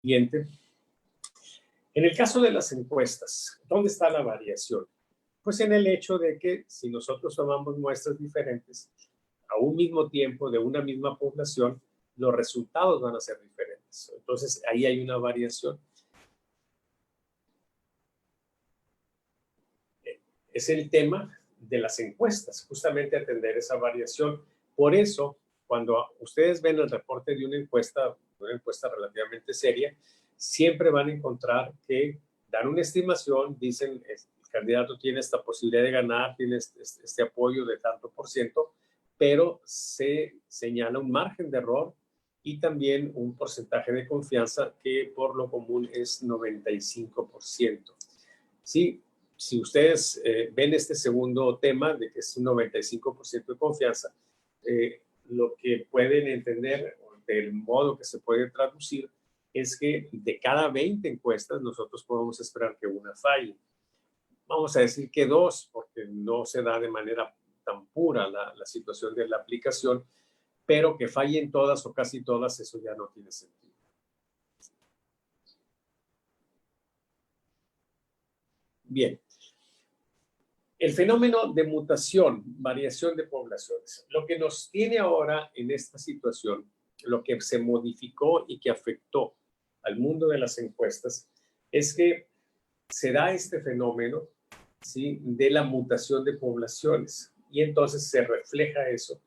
Siguiente. En el caso de las encuestas, ¿dónde está la variación? Pues en el hecho de que si nosotros tomamos muestras diferentes a un mismo tiempo de una misma población, los resultados van a ser diferentes. Entonces, ahí hay una variación. Es el tema de las encuestas, justamente atender esa variación. Por eso, cuando ustedes ven el reporte de una encuesta relativamente seria, siempre van a encontrar que dan una estimación, dicen, el candidato tiene esta posibilidad de ganar, tiene este apoyo de tanto por ciento, pero se señala un margen de error y también un porcentaje de confianza que por lo común es 95%. ¿Sí? Si ustedes ven este segundo tema de que es un 95% de confianza, lo que pueden entender del modo que se puede traducir es que de cada 20 encuestas nosotros podemos esperar que una falle. Vamos a decir que 2, porque no se da de manera tan pura la situación de la aplicación, pero que fallen todas o casi todas, eso ya no tiene sentido. Bien. El fenómeno de mutación, variación de poblaciones, lo que nos tiene ahora en esta situación, lo que se modificó y que afectó al mundo de las encuestas, es que se da este fenómeno, ¿sí?, de la mutación de poblaciones. Y entonces se refleja eso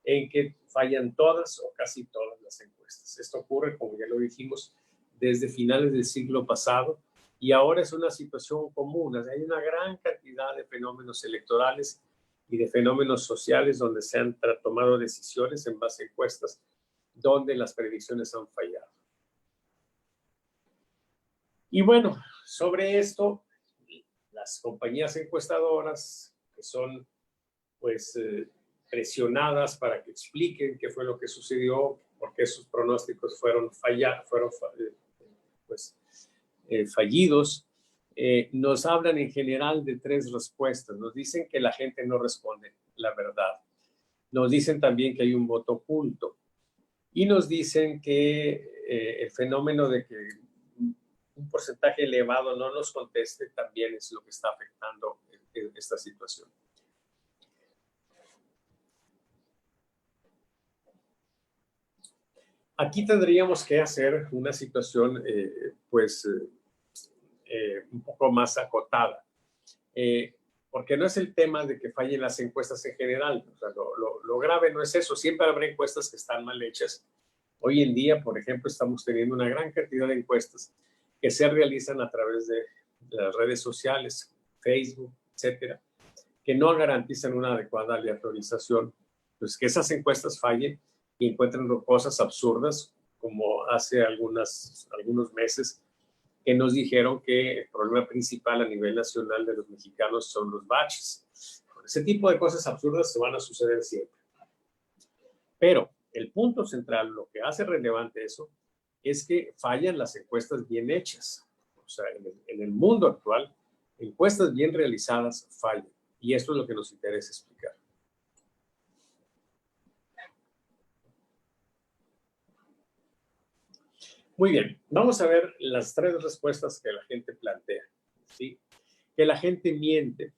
en que fallan todas o casi todas las encuestas. Esto ocurre, como ya lo dijimos, desde finales del siglo pasado, y ahora es una situación común. Hay una gran cantidad de fenómenos electorales y de fenómenos sociales donde se han tomado decisiones en base a encuestas donde las predicciones han fallado. Y bueno, sobre esto, las compañías encuestadoras que son pues presionadas para que expliquen qué fue lo que sucedió, por qué sus pronósticos fueron fallidos, nos hablan en general de 3 respuestas. Nos dicen que la gente no responde la verdad. Nos dicen también que hay un voto oculto. Y nos dicen que el fenómeno de que un porcentaje elevado no nos conteste también es lo que está afectando esta situación. Aquí tendríamos que hacer una situación, un poco más acotada, porque no es el tema de que fallen las encuestas en general. O sea, lo grave no es eso. Siempre habrá encuestas que están mal hechas. Hoy en día, por ejemplo, estamos teniendo una gran cantidad de encuestas que se realizan a través de las redes sociales, Facebook, etcétera, que no garantizan una adecuada aleatorización. Pues que esas encuestas fallen y encuentren cosas absurdas, como hace algunos meses que nos dijeron que el problema principal a nivel nacional de los mexicanos son los baches. Ese tipo de cosas absurdas se van a suceder siempre. Pero el punto central, lo que hace relevante eso, es que fallan las encuestas bien hechas. O sea, en el mundo actual, encuestas bien realizadas fallan. Y esto es lo que nos interesa explicar. Muy bien, vamos a ver las 3 respuestas que la gente plantea, ¿sí? Que la gente miente.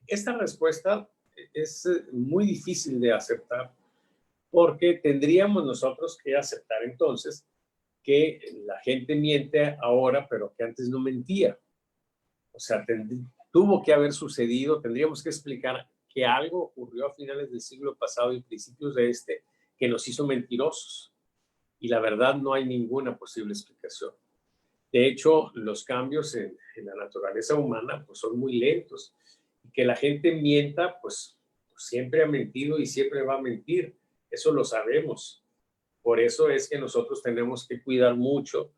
Esta respuesta es muy difícil de aceptar porque tendríamos nosotros que aceptar entonces que la gente miente ahora, pero que antes no mentía. O sea, tuvo que haber sucedido, tendríamos que explicar que algo ocurrió a finales del siglo pasado y principios de este que nos hizo mentirosos. Y la verdad no hay ninguna posible explicación. De hecho, los cambios en la naturaleza humana pues, son muy lentos. Y que la gente mienta, pues siempre ha mentido y siempre va a mentir. Eso lo sabemos. Por eso es que nosotros tenemos que cuidar mucho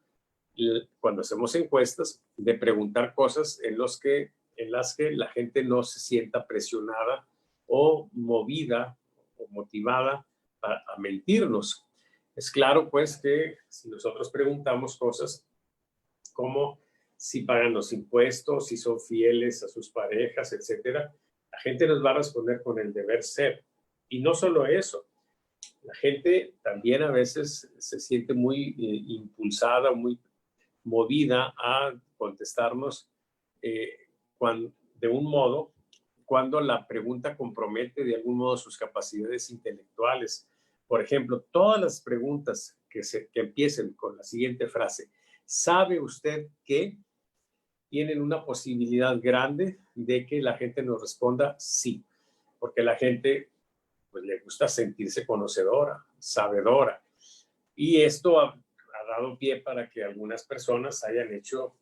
cuando hacemos encuestas de preguntar cosas en las que la gente no se sienta presionada o movida o motivada a mentirnos. Es claro, pues, que si nosotros preguntamos cosas como si pagan los impuestos, si son fieles a sus parejas, etcétera, la gente nos va a responder con el deber ser. Y no solo eso, La gente también a veces se siente muy impulsada, muy movida a contestarnos de un modo cuando la pregunta compromete de algún modo sus capacidades intelectuales. Por ejemplo, todas las preguntas que empiecen con la siguiente frase, ¿sabe usted que tienen una posibilidad grande de que la gente nos responda sí? Porque la gente pues le gusta sentirse conocedora, sabedora. Y esto ha dado pie para que algunas personas hayan hecho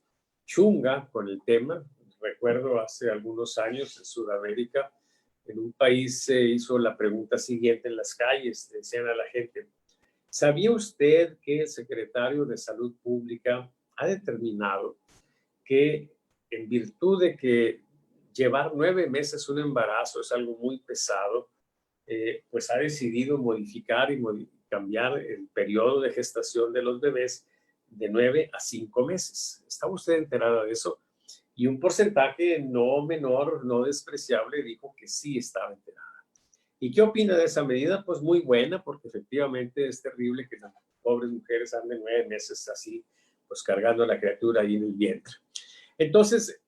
chunga con el tema. Recuerdo hace algunos años en Sudamérica, en un país se hizo la pregunta siguiente en las calles, decían a la gente, ¿sabía usted que el secretario de Salud Pública ha determinado que en virtud de que llevar 9 meses un embarazo es algo muy pesado, pues ha decidido modificar y cambiar el periodo de gestación de los bebés de 9 a 5 meses? ¿Está usted enterada de eso? Y un porcentaje no menor, no despreciable, dijo que sí estaba enterada. ¿Y qué opina de esa medida? Pues muy buena, porque efectivamente es terrible que las pobres mujeres anden 9 meses así, pues cargando a la criatura ahí en el vientre. Entonces,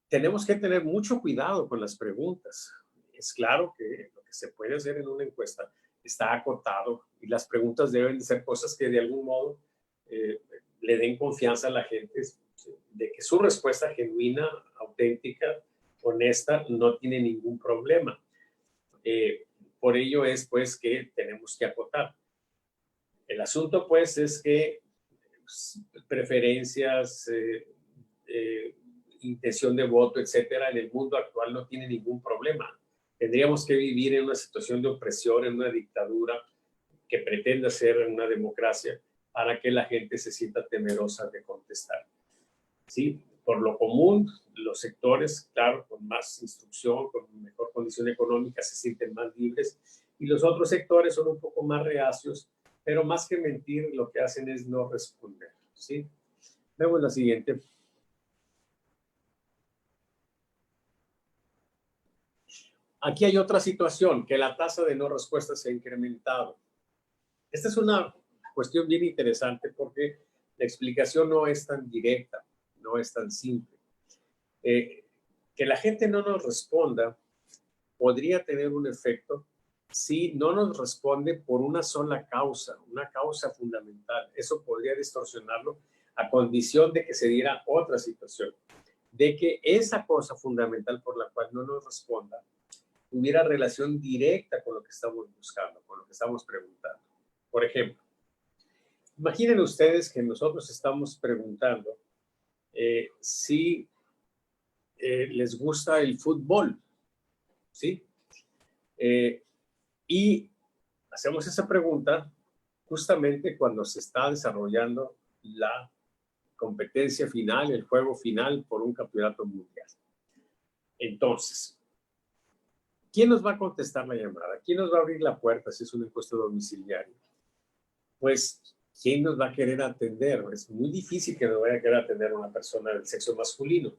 tenemos que tener mucho cuidado con las preguntas. Es claro que lo que se puede hacer en una encuesta está acotado y las preguntas deben ser cosas que de algún modo le den confianza a la gente de que su respuesta genuina, auténtica, honesta, no tiene ningún problema. Por ello es pues que tenemos que acotar. El asunto pues es que preferencias, intención de voto, etcétera, en el mundo actual no tiene ningún problema. Tendríamos que vivir en una situación de opresión, en una dictadura que pretenda ser una democracia para que la gente se sienta temerosa de contestar. ¿Sí? Por lo común, los sectores, claro, con más instrucción, con mejor condición económica, se sienten más libres y los otros sectores son un poco más reacios, pero más que mentir, lo que hacen es no responder. ¿Sí? Vemos la siguiente. Aquí hay otra situación, que la tasa de no respuesta se ha incrementado. Esta es una cuestión bien interesante porque la explicación no es tan directa, no es tan simple. Que la gente no nos responda podría tener un efecto si no nos responde por una sola causa, una causa fundamental. Eso podría distorsionarlo a condición de que se diera otra situación, de que esa cosa fundamental por la cual no nos responda tuviera relación directa con lo que estamos buscando, con lo que estamos preguntando. Por ejemplo, imaginen ustedes que nosotros estamos preguntando si les gusta el fútbol, ¿sí? Y hacemos esa pregunta justamente cuando se está desarrollando la competencia final, el juego final por un campeonato mundial. Entonces, ¿quién nos va a contestar la llamada? ¿Quién nos va a abrir la puerta si es una encuesta domiciliaria? Pues, ¿quién nos va a querer atender? Es muy difícil que nos vaya a querer atender una persona del sexo masculino,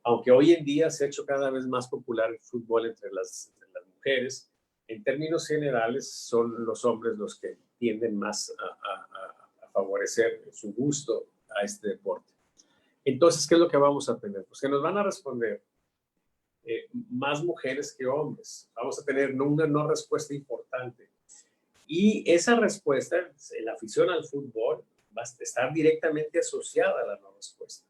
aunque hoy en día se ha hecho cada vez más popular el fútbol entre las mujeres. En términos generales, son los hombres los que tienden más a favorecer su gusto a este deporte. Entonces, ¿qué es lo que vamos a tener? Pues que nos van a responder más mujeres que hombres. Vamos a tener una no respuesta importante. Y esa respuesta, la afición al fútbol, va a estar directamente asociada a la no respuesta.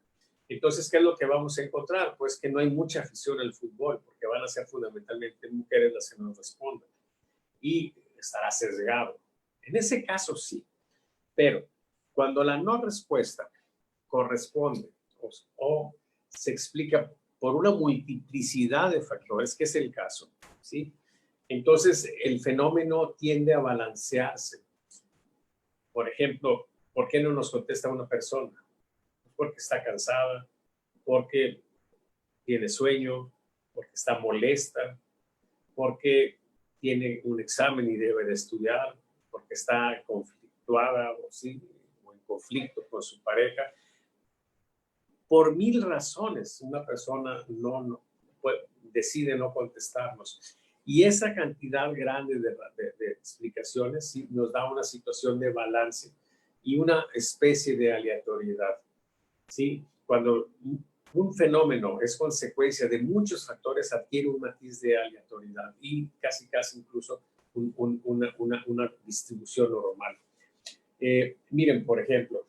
Entonces, ¿qué es lo que vamos a encontrar? Pues que no hay mucha afición al fútbol, porque van a ser fundamentalmente mujeres las que nos respondan. Y estará sesgado. En ese caso sí. Pero cuando la no respuesta corresponde o se explica por una multiplicidad de factores, que es el caso, ¿sí? Entonces, el fenómeno tiende a balancearse. Por ejemplo, ¿por qué no nos contesta una persona? Porque está cansada, porque tiene sueño, porque está molesta, porque tiene un examen y debe de estudiar, porque está conflictuada o, ¿sí? o en conflicto con su pareja. Por mil razones, una persona decide no contestarnos. Y esa cantidad grande de explicaciones, ¿sí?, nos da una situación de balance y una especie de aleatoriedad, ¿sí? Cuando un fenómeno es consecuencia de muchos factores, adquiere un matiz de aleatoriedad y casi incluso una distribución normal. Miren, por ejemplo,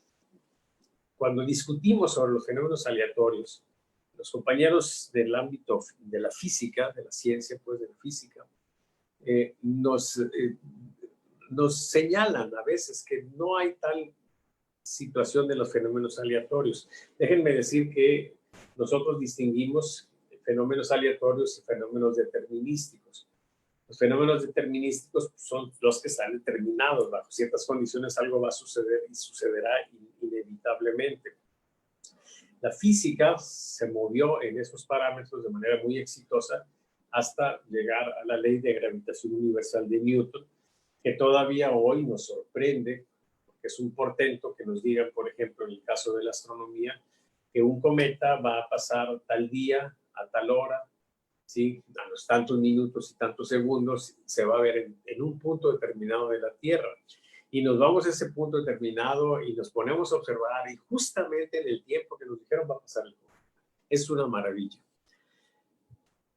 cuando discutimos sobre los fenómenos aleatorios, los compañeros del ámbito de la física, de la ciencia, pues de la física, nos señalan a veces que no hay tal situación de los fenómenos aleatorios. Déjenme decir que nosotros distinguimos fenómenos aleatorios y fenómenos determinísticos. Los fenómenos determinísticos son los que están determinados. Bajo ciertas condiciones algo va a suceder y sucederá inevitablemente. La física se movió en esos parámetros de manera muy exitosa hasta llegar a la ley de gravitación universal de Newton, que todavía hoy nos sorprende, porque es un portento que nos digan, por ejemplo, en el caso de la astronomía, que un cometa va a pasar tal día, a tal hora, ¿sí?, a los tantos minutos y tantos segundos, se va a ver en un punto determinado de la Tierra. Y nos vamos a ese punto determinado y nos ponemos a observar y justamente en el tiempo que nos dijeron va a pasar el cometa. Es una maravilla.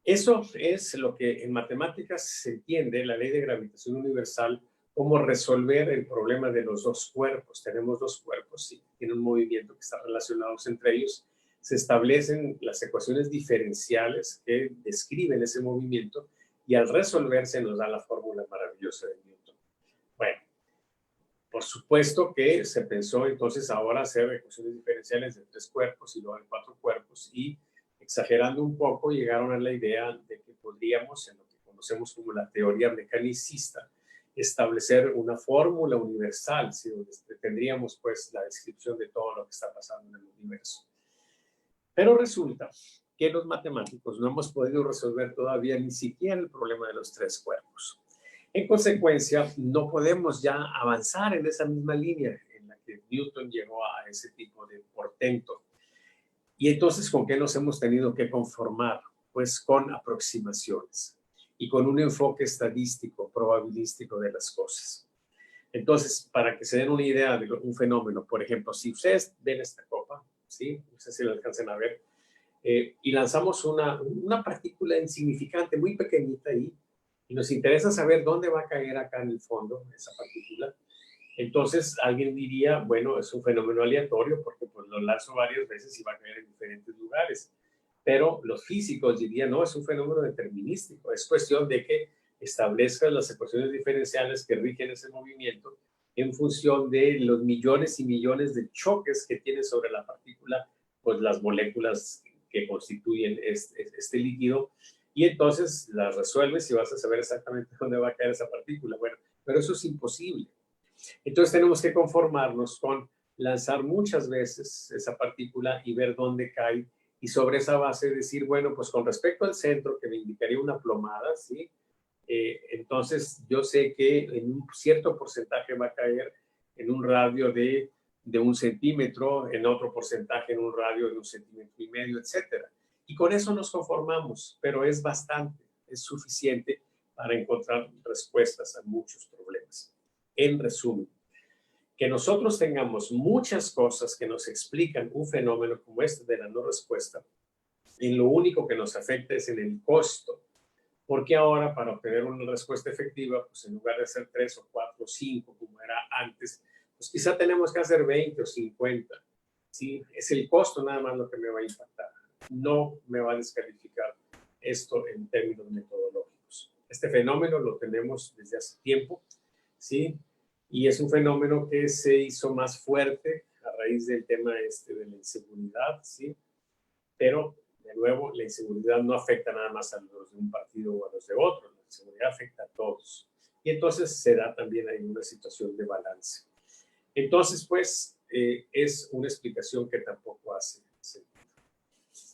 Eso es lo que en matemáticas se entiende, la ley de gravitación universal, como resolver el problema de los dos cuerpos. Tenemos dos cuerpos, sí, tienen un movimiento que está relacionado entre ellos. Se establecen las ecuaciones diferenciales que describen ese movimiento y al resolverse nos da la fórmula maravillosa de Newton. Bueno, por supuesto que se pensó entonces ahora hacer ecuaciones diferenciales de 3 cuerpos y luego de 4 cuerpos y, exagerando un poco, llegaron a la idea de que podríamos, en lo que conocemos como la teoría mecanicista, establecer una fórmula universal, ¿sí?, donde tendríamos pues la descripción de todo lo que está pasando en el universo. Pero resulta que los matemáticos no hemos podido resolver todavía ni siquiera el problema de los 3 cuerpos. En consecuencia, no podemos ya avanzar en esa misma línea en la que Newton llegó a ese tipo de portento. Y entonces, ¿con qué nos hemos tenido que conformar? Pues con aproximaciones y con un enfoque estadístico, probabilístico de las cosas. Entonces, para que se den una idea de un fenómeno, por ejemplo, si ustedes ven esta copa, ¿sí?, no sé si la alcancen a ver, y lanzamos una partícula insignificante, muy pequeñita ahí, y nos interesa saber dónde va a caer acá en el fondo esa partícula. Entonces alguien diría, bueno, es un fenómeno aleatorio porque pues lo lanzo varias veces y va a caer en diferentes lugares. Pero los físicos dirían, no, es un fenómeno determinístico. Es cuestión de que establezcas las ecuaciones diferenciales que rigen ese movimiento en función de los millones y millones de choques que tienen sobre la partícula, pues las moléculas que constituyen este líquido, y entonces las resuelves y vas a saber exactamente dónde va a caer esa partícula. Bueno, pero eso es imposible. Entonces tenemos que conformarnos con lanzar muchas veces esa partícula y ver dónde cae, y sobre esa base decir, bueno, pues con respecto al centro, que me indicaría una plomada, ¿sí? Entonces yo sé que en un cierto porcentaje va a caer en un radio de 1 centímetro, en otro porcentaje en un radio de 1,5 centímetros, etcétera. Y con eso nos conformamos, pero es bastante, es suficiente para encontrar respuestas a muchos problemas. En resumen, que nosotros tengamos muchas cosas que nos explican un fenómeno como este de la no respuesta, y lo único que nos afecta es en el costo, porque ahora para obtener una respuesta efectiva, pues en lugar de hacer 3 o 4 o 5 como era antes, pues quizá tenemos que hacer 20 o 50. ¿Sí? Es el costo nada más lo que me va a impactar. No me va a descalificar esto en términos metodológicos. Este fenómeno lo tenemos desde hace tiempo, ¿sí? Y es un fenómeno que se hizo más fuerte a raíz del tema de la inseguridad, ¿sí? Pero, de nuevo, la inseguridad no afecta nada más a los de un partido o a los de otro, la inseguridad afecta a todos. Y entonces se da también ahí una situación de balance. Entonces, pues, es una explicación que tampoco hace